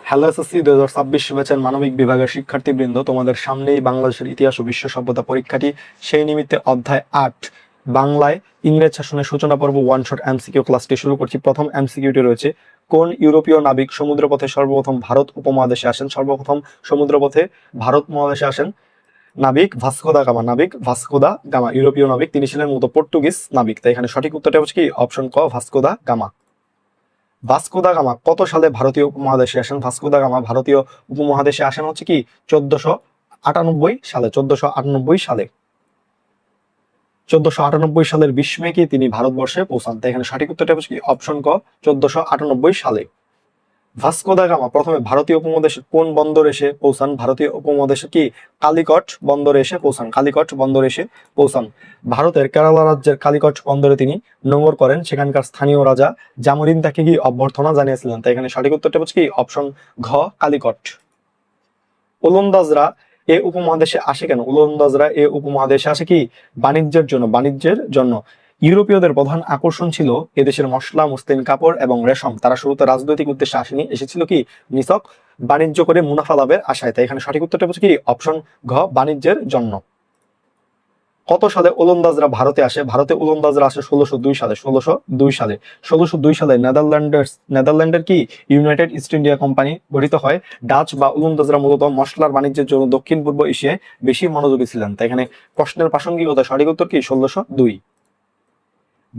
Hello SSC 2026 ব্যাচের মানবিক বিভাগের শিক্ষার্থীবৃন্দ, তোমাদের সামনেই বাংলাদেশের ইতিহাস ও বিশ্ব সভ্যতা পরীক্ষাটি। সেই নিমিত্তে অধ্যায় 8 বাংলায় ইংরেজ শাসনের সূচনা পর্ব ওয়ান শট এমসিকিউ ক্লাসটি শুরু করছি। প্রথম এমসিকিউটি রয়েছে, কোন ইউরোপীয় নাবিক সমুদ্রপথে সর্বপ্রথম ভারত উপমহাদেশে আসেন? সর্বপ্রথম সমুদ্রপথে ভারত মহাদেশে আসেন নাবিক ভাস্কো দা গামা। নাবিক ভাস্কো দা গামা ইউরোপীয় নাবিক, তিনি ছিলেন মূলত পর্তুগিজ নাবিক। তাই এখানে সঠিক উত্তরটা হচ্ছে কি অপশন ক, Vasco da Gama. Vasco da Gama কত সালে ভারতীয় উপমহাদেশে আসেন? ভাস্কো দা গামা ভারতীয় উপমহাদেশে আসেন হচ্ছে কি 1498 সালে। 1498 সালের 20 মে কি তিনি ভারতবর্ষে পৌঁছান। তাই এখানে সঠিক উত্তরটা হচ্ছে কি অপশন ক, 1498 সালে। ভাস্কো দা গামা প্রথমে ভারতীয় উপমহাদেশে কোন বন্দরে এসে পৌঁছান? ভারতীয় উপমহাদেশে কি কালিকট বন্দরে এসে পৌঁছান। কালিকট বন্দরে এসে পৌঁছান। ভারতের কেরালা রাজ্যের কালিকট বন্দরে তিনি নোঙর করেন। সেখানকার স্থানীয় রাজা জামোরিন তাকে কি অভ্যর্থনা জানিয়েছিলেন। তাই এখানে সঠিক উত্তরটা হচ্ছে কি অপশন ঘ, কালিকট। ওলন্দাজরা এ উপমহাদেশে আসে কেন? ওলন্দাজরা এ উপমহাদেশে আসে কি বাণিজ্যের জন্য। বাণিজ্যের জন্য। ইউরোপীয়দের প্রধান আকর্ষণ ছিল এদেশের মশলা, মসলিন, কাপড় এবং রেশম। তারা শুরুতে রাজনৈতিক উদ্দেশ্যে আসেনি, এসেছিল কি নিছক বাণিজ্য করে মুনাফা লাভের আশায়। তাই এখানে সঠিক উত্তরটা হচ্ছে কি অপশন ঘ, বাণিজ্যের জন্য। কত সালে ওলন্দাজরা ভারতে আসে? ভারতে ওলন্দাজরা আসে 1602 সালে। 1602 সালে নেদারল্যান্ডের কি ইউনাইটেড ইস্ট ইন্ডিয়া কোম্পানি গঠিত হয়। ডাচ বা ওলন্দাজরা মূলত মশলার বাণিজ্যের জন্য দক্ষিণ পূর্ব এশিয়ায় বেশি মনোযোগী ছিলেন। তাই এখানে প্রশ্নের প্রাসঙ্গিকতা সঠিক উত্তর কি 1602।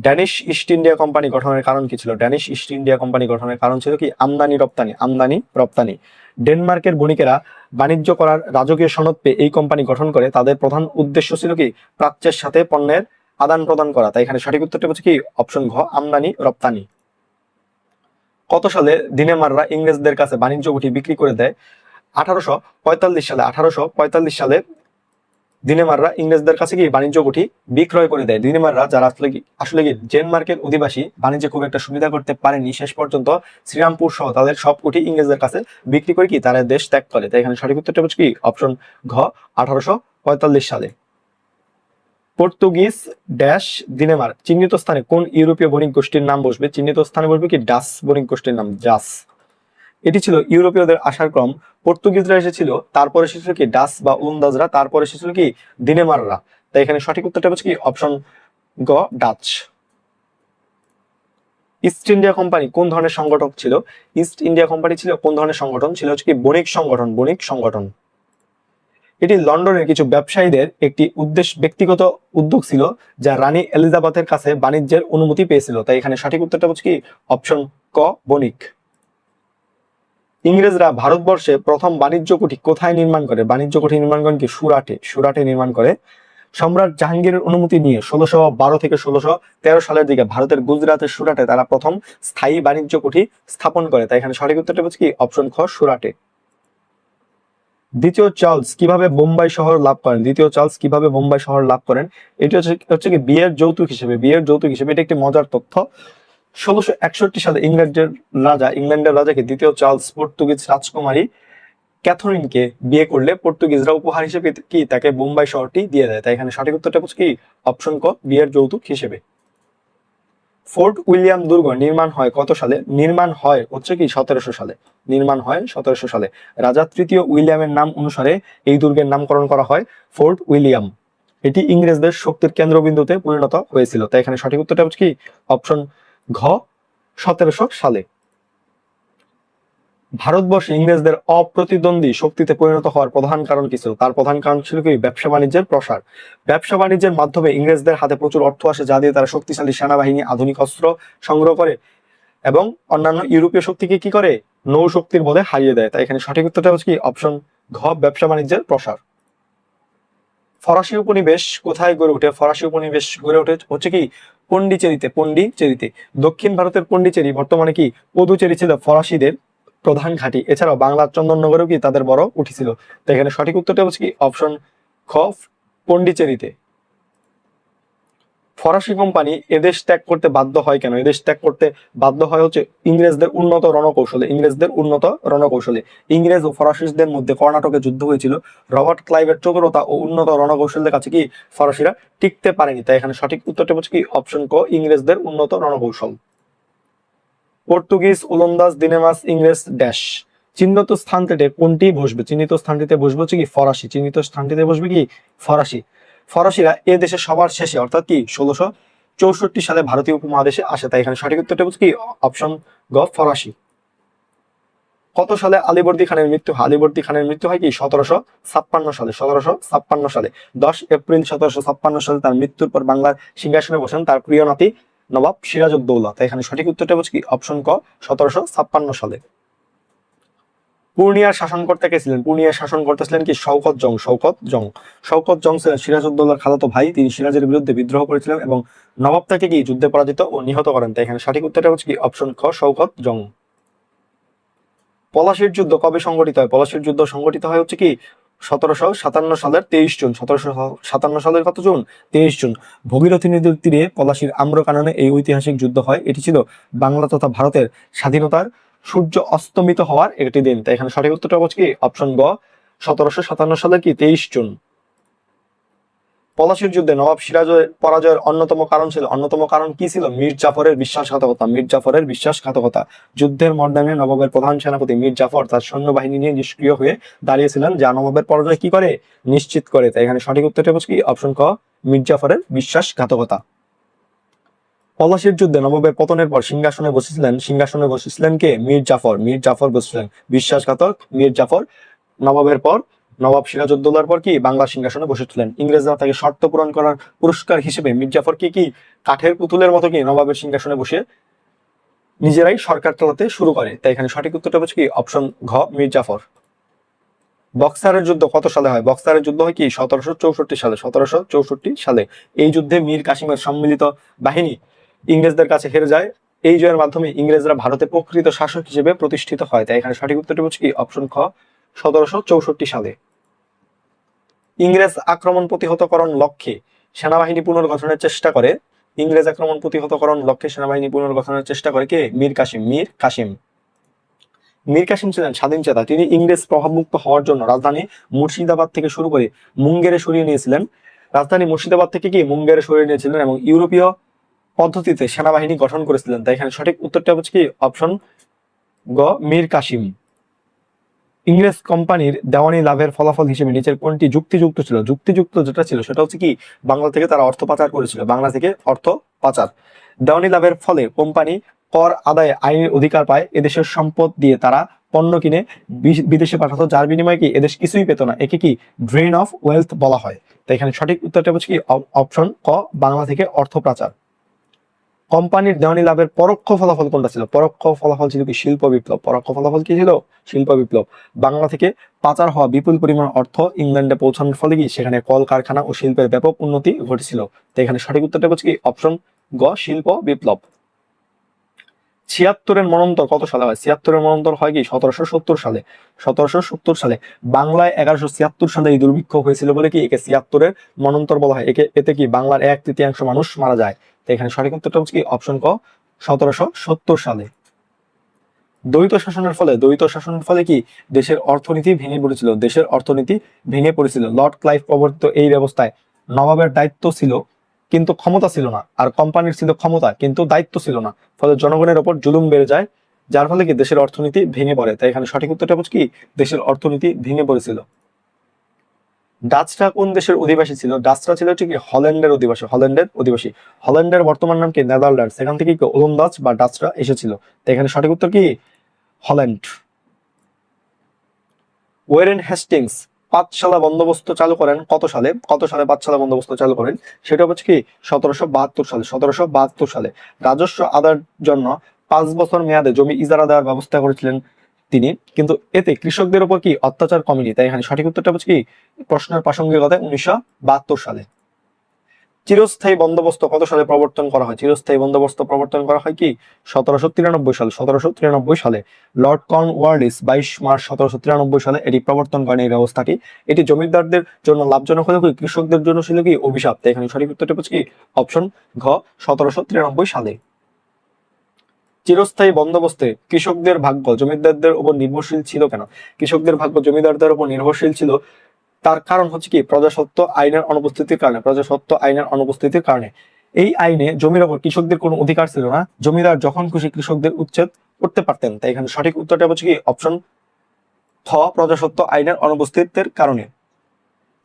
ড্যানিশ ইস্ট ইন্ডিয়া কোম্পানি গঠনের কারণ কি ছিল? ড্যানিশ ইস্ট ইন্ডিয়া কোম্পানি গঠনের কারণ ছিল কি আমদানি রপ্তানি। ডেনমার্কের বণিকেরা বাণিজ্য করার রাজকীয় সনদ পেয়ে এই কোম্পানি গঠন করে। তাদের প্রধান উদ্দেশ্য ছিল কি প্রাচ্যের সাথে পণ্যের আদান প্রদান করা। তাই এখানে সঠিক উত্তরটা হচ্ছে কি অপশন ঘ, আমদানি রপ্তানি। কত সালে দিনেমাররা ইংরেজদের কাছে বাণিজ্য গুটি বিক্রি করে দেয়? 1845 সালে দিনেমাররা ইংরেজদের কাছে গিয়ে বাণিজ্য গুটি বিক্রয় করে দেয়। দিনেমাররা যারা আসলে কি ডেনমার্কের অধিবাসী, বাণিজ্যে খুব একটা সুবিধা করতে পারেনি। শেষ পর্যন্ত শ্রীরামপুর সহ তাদের সব গুটি ইংরেজদের কাছে বিক্রি করে কি তারা দেশ ত্যাগ করে। তাই এখানে সঠিক উত্তরটা হচ্ছে কি অপশন ঘ, 1845 সালে। পর্তুগিজ ড্যাশ দিনেমার চিহ্নিত স্থানে কোন ইউরোপীয় বণিক গোষ্ঠীর নাম বসবে? চিহ্নিত স্থানে বসবে কি ডাচ বণিক গোষ্ঠীর নাম, জাস। এটি ছিল ইউরোপীয়দের আসার ক্রম। পর্তুগিজরা এসেছিল, তারপর এসেছিল কি ডাচ বা ওলন্দাজরা, তারপর এসেছিল কি দিনেমাররা। তাই এখানে সঠিক উত্তরটা হচ্ছে কি অপশন গ, ডাচ। ইস্ট ইন্ডিয়া কোম্পানি কোন ধরনের সংগঠন ছিল? ইস্ট ইন্ডিয়া কোম্পানি ছিল কোন ধরনের সংগঠন? ছিল হচ্ছে কি বণিক সংগঠন। এটি লন্ডনের কিছু ব্যবসায়ীদের একটি ব্যক্তিগত উদ্যোগ ছিল, যা রানী এলিজাবেথের কাছে বাণিজ্যের অনুমতি পেয়েছিল। তাই এখানে সঠিক উত্তরটা হচ্ছে কি অপশন ক, বণিক। ইংরেজরা ভারতবর্ষে প্রথম বাণিজ্য কুঠি কোথায় নির্মাণ করে? বাণিজ্য কুঠি নির্মাণ করেন কি সুরাটে নির্মাণ করে। সম্রাট জাহাঙ্গীরের অনুমতি নিয়ে 1612 থেকে 1613 সালের দিকে ভারতের গুজরাটের সুরাটে তারা প্রথম স্থায়ী বাণিজ্য কুঠি স্থাপন করে। তাই এখানে সঠিক উত্তরটা হচ্ছে কি অপশন খ, সুরাটে। দ্বিতীয় চার্লস কিভাবে বোম্বাই শহর লাভ করেন? এটি হচ্ছে কি বিয়ের যৌতুক হিসেবে। এটা একটি মজার তথ্য। 1661 সালে ইংল্যান্ডের রাজাকে দ্বিতীয় চার্লস পর্তুগিজ রাজকুমারী ক্যাথরিনকে বিয়ে করলে পর্তুগিজরা উপহার হিসেবে কি তাকে বোম্বাই শহরটি দিয়ে দেয়। তাই এখানে সঠিক উত্তরটা হচ্ছে কি অপশন ক, বিয়ের যৌতুক হিসেবে। ফোর্ট উইলিয়াম দুর্গ নির্মাণ হয় কত সালে? নির্মাণ হয় হচ্ছে কি 1700 সালে। রাজা তৃতীয় উইলিয়ামের নাম অনুসারে এই দুর্গের নামকরণ করা হয় ফোর্ট উইলিয়াম। এটি ইংরেজদের শক্তির কেন্দ্রবিন্দুতে পরিণত হয়েছিল। তাই এখানে সঠিক উত্তরটা হচ্ছে কি অপশন ঘ, 1700 সালে। ভারতবর্ষে ইংরেজদের অপ্রতিদ্বন্দ্বী শক্তিতে পরিণত হওয়ার প্রধান কারণ কি ছিল? তার প্রধান কারণ ছিল কি ব্যবসা বাণিজ্যের প্রসার। ব্যবসা বাণিজ্যের মাধ্যমে ইংরেজদের হাতে প্রচুর অর্থ আসে, যা দিয়ে তারা শক্তিশালী সেনাবাহিনী, আধুনিক অস্ত্র সংগ্রহ করে এবং অন্যান্য ইউরোপীয় শক্তিকে কি করে নৌ শক্তির বলে হারিয়ে দেয়। তাই এখানে সঠিক উত্তরটা হচ্ছে কি অপশন ঘ, ব্যবসা বাণিজ্যের প্রসার। ফরাসি উপনিবেশ কোথায় গড়ে ওঠে? ফরাসি উপনিবেশ গড়ে ওঠে হচ্ছে কি পন্ডিচেরিতে। দক্ষিণ ভারতের পন্ডিচেরি বর্তমানে কি পদুচেরি ছিল ফরাসিদের প্রধান ঘাঁটি। এছাড়াও বাংলার চন্দননগরেও কি তাদের বড় উঠি ছিল। তো এখানে সঠিক উত্তরটা হচ্ছে কি অপশন খ, পন্ডিচেরিতে। ফরাসি কোম্পানি এদেশ ত্যাগ করতে বাধ্য হয় কেন? এদেশ ত্যাগ করতে বাধ্য হয় হচ্ছে ইংরেজদের উন্নত রণকৌশলে। ইংরেজ ও ফরাসিদের মধ্যে কর্ণাটকে যুদ্ধ হয়েছিল। রবার্ট ক্লাইভের চতুরতা ও উন্নত রণকৌশলের কাছে কি ফরাসিরা টিকতে পারেনি। তাই এখানে সঠিক উত্তরটা হচ্ছে কি অপশন ক, ইংরেজদের উন্নত রণকৌশল। পর্তুগিজ, ওলন্দাজ, দিনেমাস, ইংরেজ ড্যাশ চিহ্নিত স্থানটিতে কোনটি বসবে? চিহ্নিত স্থানটিতে বসবে হচ্ছে কি ফরাসি। চিহ্নিত স্থানটিতে বসবে কি ফরাসি। ফরাসিরা এ দেশে সবার শেষে অর্থাৎ কি 1664 সালে ভারতীয় উপমহাদেশে আসে। তাই এখানে সঠিক উত্তরটা হচ্ছে কি অপশন গ ফরাসি। কত সালে আলীবর্দী খানের মৃত্যু হয়? আলীবর্দী খানের মৃত্যু হয় কি 1756 সালে। 1756 সালে 10 এপ্রিল 1756 সালে তার মৃত্যুর পর বাংলার সিংহাসনে বসেন তার প্রিয় নাতি নবাব সিরাজউদ্দৌলা। তাই এখানে সঠিক উত্তরটা হচ্ছে কি অপশন ক 1756 সালে। পূর্ণিয়ার শাসনকর্তা কে ছিলেন? পূর্ণিয়ার শাসনকর্তা ছিলেন কি শওকত জং। শওকত জং। শওকত জং ছিলেন সিরাজউদ্দৌলার খালাতো ভাই। তিনি সিরাজের বিরুদ্ধে বিদ্রোহ করেছিলেন এবং নবাব তাকে কি যুদ্ধে পরাজিত ও নিহত করেন। তাই এখানে সঠিক উত্তরটা হচ্ছে কি অপশন খ শওকত জং। পলাশীর যুদ্ধ কবে সংঘটিত হয়? পলাশীর যুদ্ধ সংঘটিত হয় হচ্ছে কি 1757 সালের 23 জুন। 1757 সালের কত জুন? 23 জুন। ভগীরথী নদীর তীরে পলাশীর আম্রকাননে এই ঐতিহাসিক যুদ্ধ হয়। এটি ছিল বাংলা তথা ভারতের স্বাধীনতার সূর্য অস্তমিত হওয়ার একটি দিন। তাই এখানে সঠিক উত্তরটা হচ্ছে কি অপশন গ 1757 সালের কি 23 জুন। পলাশীর যুদ্ধে নবাব সিরাজের পরাজয়ের অন্যতম কারণ কি ছিল? মীর জাফরের বিশ্বাসঘাতকতা। মীর জাফরের বিশ্বাসঘাতকতা। যুদ্ধের ময়দানে নবাবের প্রধান সেনাপতি মীর জাফর তার সৈন্যবাহিনী নিয়ে নিষ্ক্রিয় হয়ে দাঁড়িয়েছিলেন, যা নবাবের পরাজয় কি করে? নিশ্চিত করে। তাই এখানে সঠিক উত্তরটা হচ্ছে কি অপশন ক মীর জাফরের বিশ্বাসঘাতকতা। পলাশীর যুদ্ধে নবাবের পতনের পর সিংহাসনে বসেছিলেন কে? মীর জাফর। মীর জাফর বসেছিলেন। বিশ্বাসঘাতক মীর জাফর নবাবের পর নবাব সিরাজউদ্দৌলার পর কি বাংলার সিংহাসনে বসেছিলেন। ইংরেজরা তাকে শর্ত পূরণ করার পুরস্কার হিসেবে মীর জাফরকে কি কাঠের পুতুলের মতো কি নবাবের সিংহাসনে বসে নিজেরাই সরকার চালাতে শুরু করে। তাই এখানে সঠিক উত্তরটা হচ্ছে কি অপশন ঘ মীর জাফর। বক্সারের যুদ্ধ কত সালে হয়? বক্সারের যুদ্ধ হয় কি 1764 সালে। 1764 সালে এই যুদ্ধে মীর কাসিমের সম্মিলিত বাহিনী ইংরেজদের কাছে হেরে যায়। এই জয়ের মাধ্যমে ইংরেজরা ভারতের প্রকৃত শাসক হিসেবে প্রতিষ্ঠিত হয়। তাই এখানে সঠিক উত্তরটি হচ্ছে কি অপশন খ 1764 সালে। ইংরেজ আক্রমণ প্রতিহতকরণ লক্ষ্যে সেনাবাহিনী পুনর্গঠনের চেষ্টা করে। ইংরেজ আক্রমণ প্রতিহতকরণ লক্ষ্যে সেনাবাহিনী পুনর্গঠনের চেষ্টা করে কে? মীর কাসিম। মীর কাসিম। মীর কাসিম ছিলেন স্বাধীনচেতা। তিনি ইংরেজ প্রভাবমুক্ত হওয়ার জন্য রাজধানী মুর্শিদাবাদ থেকে শুরু করে মুঙ্গেরে সরিয়ে নিয়েছিলেন। রাজধানী মুর্শিদাবাদ থেকে কি মুঙ্গেরে সরিয়ে নিয়েছিলেন এবং ইউরোপীয় পদ্ধতিতে সেনাবাহিনী গঠন করেছিলেন। তাই এখানে সঠিক উত্তরটা হচ্ছে কি অপশন গ মীর কাসিম। ইংরেজ কোম্পানির দেওয়ানি লাভের ফলাফল হিসেবে নিচের কোনটি যুক্তিযুক্ত ছিল? যুক্তিযুক্ত যেটা ছিল সেটা হচ্ছে কি বাংলা থেকে তারা অর্থ পাচার করেছিল। বাংলা থেকে অর্থ পাচার। দেওয়ানি লাভের ফলে কোম্পানি কর আদায়ে আইনের অধিকার পায়। এদেশের সম্পদ দিয়ে তারা পণ্য কিনে বিদেশে পাঠাতো, যার বিনিময়ে কি এদেশ কিছুই পেত না। একে কি ড্রেন অফ ওয়েলথ বলা হয়। তাই এখানে সঠিক উত্তরটা হচ্ছে কি অপশন ক বাংলা থেকে অর্থ পাচার। কোম্পানির দেওয়ানি লাভের পরোক্ষ ফলাফল কোনটা ছিল? পরোক্ষ ফলাফল ছিল কি শিল্প বিপ্লব। পরোক্ষ ফলাফল কি ছিল? শিল্প বিপ্লব। বাংলা থেকে পাচার হওয়া বিপুল পরিমাণ অর্থ ইংল্যান্ডে পৌঁছানোর ফলে কি সেখানে কলকারখানা ও শিল্পের ব্যাপক উন্নতি ঘটেছিল। তো এখানে সঠিক উত্তরটা হচ্ছে কি অপশন গ শিল্প বিপ্লব। 76-এর মন্বন্তর কত সালে হয়? 76-এর মন্বন্তর হয় কি 1770 সালে। 1770 সালে বাংলায় 1176 সালে এই দুর্ভিক্ষ হয়েছিল বলে কি একে 76-এর মন্বন্তর বলা হয়। এতে কি বাংলার 1/3 মানুষ মারা যায়। তো এখানে সঠিক উত্তরটা হচ্ছে কি অপশন ক 1770 সালে। দ্বৈত শাসনের ফলে কি দেশের অর্থনীতি ভেঙে পড়েছিল। দেশের অর্থনীতি ভেঙে পড়েছিল। লর্ড ক্লাইভ প্রবর্তিত এই ব্যবস্থায় নবাবের দায়িত্ব ছিল কিন্তু ক্ষমতা ছিল না, আর কোম্পানির ছিল ক্ষমতা কিন্তু দায়িত্ব ছিল না। ফলে জনগণের ওপর জুলুম বেড়ে যায়, যার ফলে কি দেশের অর্থনীতি ভেঙে পড়ে। তাই এখানে সঠিক উত্তরটা হচ্ছে কি দেশের অর্থনীতি ভেঙে পড়েছিল। ডাচরা কোন দেশের অধিবাসী ছিল? ডাচরা ছিল হচ্ছে কি হল্যান্ডের অধিবাসী। হল্যান্ডের অধিবাসী। হল্যান্ডের বর্তমান নাম কি নেদারল্যান্ড। সেখান থেকে কি ওলন্দাজ বা ডাচরা এসেছিল। তো এখানে সঠিক উত্তর কি হল্যান্ড। ওয়ারেন হেস্টিংস পাঠশালা বন্দোবস্ত চালু করেন কত সালে? পাঠশালা বন্দোবস্ত চালু করেন সেটা হচ্ছে কি 1772 সালে। 1772 সালে রাজস্ব আদায়ের জন্য 5 বছর মেয়াদে জমি ইজারা দেওয়ার ব্যবস্থা করেছিলেন তিনি, কিন্তু এতে কৃষকদের উপর কি অত্যাচার কমেনি। তাই এখানে সঠিক উত্তরটা হচ্ছে কি প্রশ্নের প্রাসঙ্গিকতা 1972 সালে। চিরস্থায়ী বন্দোবস্ত কত সালে প্রবর্তন করা হয়? চিরস্থায়ী বন্দোবস্ত প্রবর্তন করা হয় কি 1793 সালে। 1793 সালে লর্ড কর্নওয়ালিস 22 মার্চ 1793 সালে এটি প্রবর্তন করেন এই ব্যবস্থাটি। এটি জমিদারদের জন্য লাভজনক হলেও কি কৃষকদের জন্য ছিল কি অভিশাপ। তাই এখানে সঠিক উত্তরটা হচ্ছে কি অপশন ঘ 1793 সালে। চিরস্থায়ী বন্দোবস্তে কৃষকদের ভাগ্য জমিদারদের উপর নির্ভরশীল ছিল কেন? কৃষকদের ভাগ্য জমিদারদের উপর নির্ভরশীল ছিল তার কারণ হচ্ছে কি প্রজাস্বত্ব আইনের অনুপস্থিতির কারণে। প্রজাস্বত্ব আইনের অনুপস্থিতির কারণে এই আইনে জমির ওপর কৃষকদের কোনো অধিকার ছিল না। জমিদার যখন খুশি কৃষকদের উচ্ছেদ করতে পারতেন। তাই এখানে সঠিক উত্তরটা হচ্ছে কি অপশন খ প্রজাস্বত্ব আইনের অনুপস্থিতির কারণে।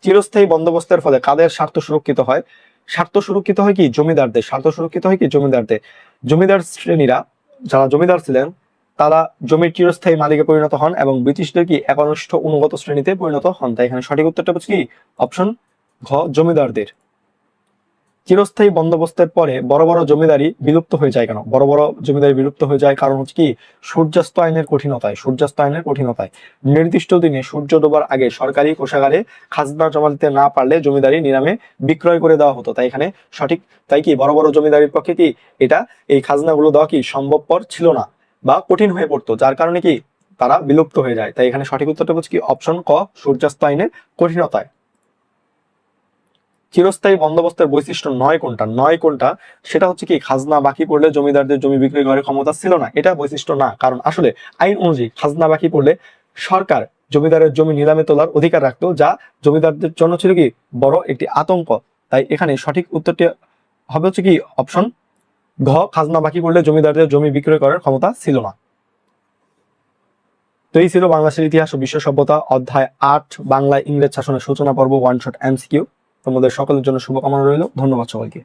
চিরস্থায়ী বন্দোবস্তের ফলে কাদের স্বার্থ সুরক্ষিত হয়? স্বার্থ সুরক্ষিত হয় কি জমিদারদের, স্বার্থ সুরক্ষিত হয় কি জমিদারদের। জমিদার শ্রেণীরা, যারা জমিদার ছিলেন, তারা জমির চিরস্থায়ী মালিকে পরিণত হন এবং ব্রিটিশদের কি একনিষ্ঠ অনুগত শ্রেণীতে পরিণত হন। তাই এখানে সঠিক উত্তরটা হচ্ছে কি অপশন ঘ জমিদারদের। চিরস্থায়ী বন্দোবস্তের পরে বড় বড় জমিদারি বিলুপ্ত হয়ে যায় কেন? বড় বড় জমিদারি বিলুপ্ত হয়ে যায় কারণ হচ্ছে কি সূর্যাস্ত আইনের কঠিনতায়। সূর্যাস্ত আইনের কঠিনতায় নির্দিষ্ট দিনে সূর্য ডোবার আগে সরকারি কোষাগারে খাজনা জমা দিতে না পারলে জমিদারি নিলামে বিক্রয় করে দেওয়া হতো। তাই এখানে সঠিক, তাই কি বড় বড় জমিদারির পক্ষে কি এটা এই খাজনাগুলো দেওয়া কি সম্ভবপর ছিল না বা কঠিন হয়ে পড়তো, যার কারণে কি তারা বিলুপ্ত হয়ে যায়। তাই এখানে সঠিক উত্তরটা হচ্ছে কি অপশন ক সূর্যাস্ত আইনের কঠিনতায়। চিরস্থায়ী বন্দোবস্তের বৈশিষ্ট্য নয় কোনটা? নয় কোনটা সেটা হচ্ছে কি খাজনা বাকি পড়লে জমিদারদের জমি বিক্রি করার ক্ষমতা ছিল না, এটা বৈশিষ্ট্য না। কারণ আসলে আইন অনুযায়ী খাজনা বাকি পড়লে সরকার জমিদারের জমি নিলামে তোলার অধিকার রাখতো, যা জমিদারদের জন্য ছিল কি বড় একটি আতঙ্ক। তাই এখানে সঠিক উত্তরটি হবে হচ্ছে কি অপশন ঘ খাজনা বাকি পড়লে জমিদারদের জমি বিক্রয় করার ক্ষমতা ছিল না। তো এই ছিল বাংলাদেশের ইতিহাস ও বিশ্ব সভ্যতা অধ্যায় 8 বাংলা ইংরেজ শাসনের সূচনা পর্ব ওয়ান শট এমসিকিউ। তোমাদের সকলের জন্য শুভকামনা রইল। ধন্যবাদ সবাইকে।